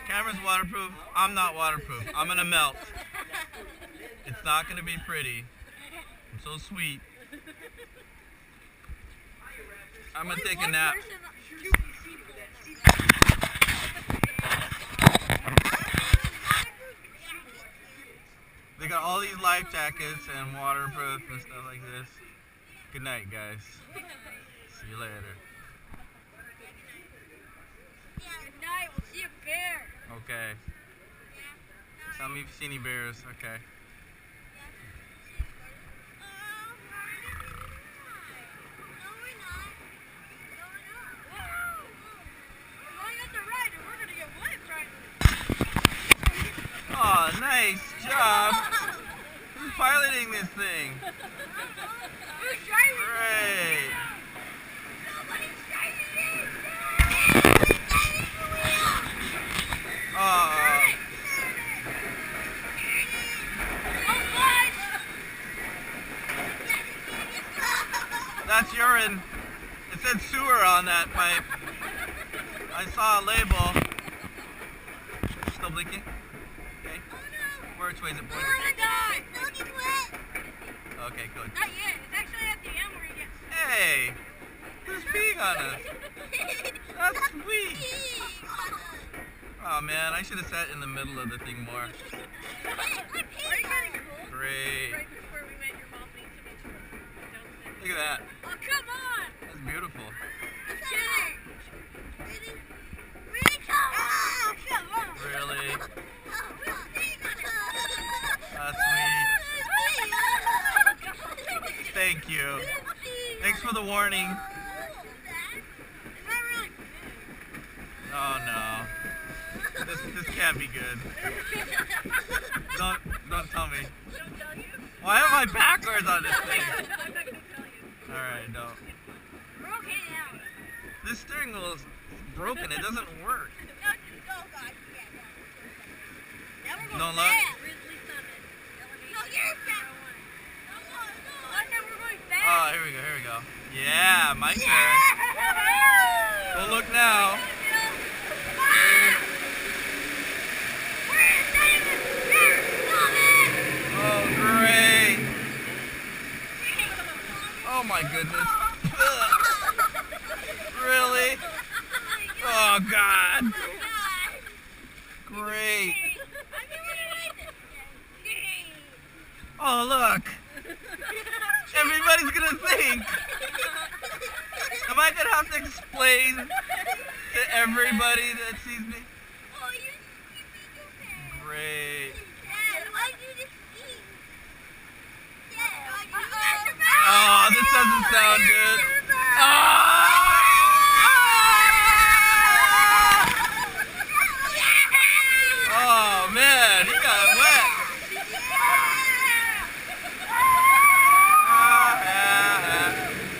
Camera's waterproof. I'm not waterproof. I'm gonna melt. It's not gonna be pretty. I'm so sweet. I'm gonna take a nap. They got all these life jackets and waterproof and stuff like this. Good night, guys. See you later. Good night. We'll see a bear. Okay. Tell me if you see any bears. Okay. Oh, nice job. Who's piloting this thing? Who's driving? Great. Nobody's driving it. Oh. That's urine. It said sewer on that pipe. I saw a label. Still blinking? Okay. Which way is it pointing? Okay, good. Not yet. It's actually at the end where you get. Hey! Who's peeing on us? That's sweet. Oh man, I should have sat in the middle of the thing more. Great. Right before we met your mom being to me. Look at that. Oh, come on! That's beautiful. I'm kidding. Really? Come on. Really? That's sweet. Thank you. Thanks for the warning. Oh no. This can't be good. Don't tell me. Why am I backwards on this thing? Alright, don't. We're okay now. This steering wheel is broken. It doesn't work. No luck? Grizzly Summit. No, you're back. We're going back. Oh, here we go. Yeah, my turn. Well, look now. Oh, great. Oh, my goodness. Really? Oh, God. Great. Oh, look. Everybody's gonna think. Am I gonna have to explain to everybody that sees me? Great. Oh, this doesn't sound good. Oh, man, he got wet.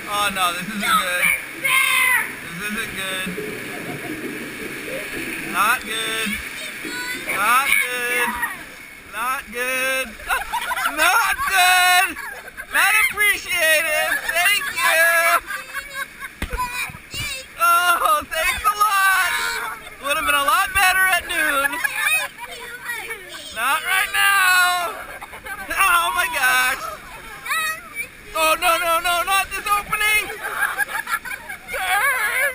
Oh no, this isn't good. This isn't good. Not good. Not good. Not good. Not good. Not appreciated. Thank you. Oh, thanks a lot. Would have been a lot better at noon. Not right now. Oh my gosh. Oh, no, no, no, not this opening! Turn!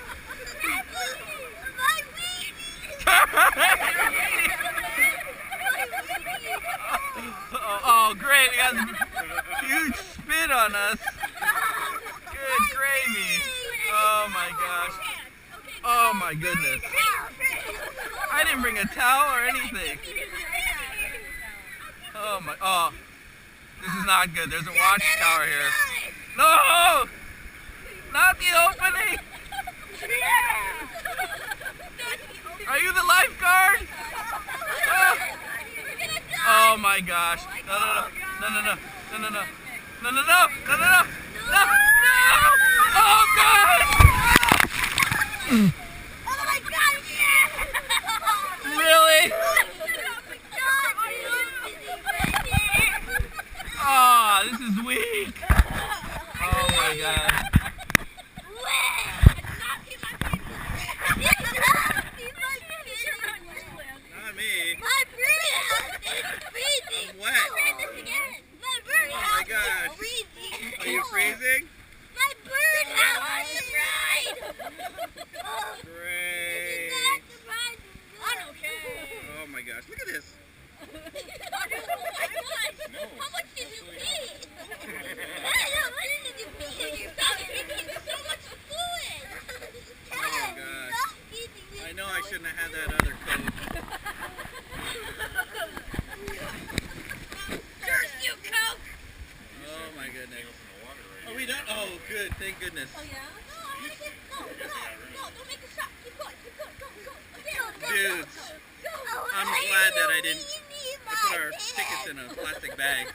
Oh, great, we got a huge spit on us. Good gravy. Oh my gosh. Oh my goodness. I didn't bring a towel or anything. Oh my, oh. This is not good. There's a watchtower here. No! Not the opening! Are you the lifeguard? Oh my gosh. No, no, no, no, no, no, no, no, no, no, no, no, no, no, no, no, no! Oh God! Oh my God! Really? Oh, this is weak. Oh my God. Great. I'm okay. Oh my gosh, look at this. Oh my gosh. How much did you eat? What did you eat? Stop drinking so much fluid. Oh gosh. Stop eating this I know I fluid. shouldn't have had that other coat. Curse you, Coke! Oh my goodness. Are we done? Oh good, thank goodness. Oh yeah? No, I want to get, no, don't make a shot. Keep going, go. Dudes, Go. I'm glad that I didn't. I put our tickets in a plastic bag.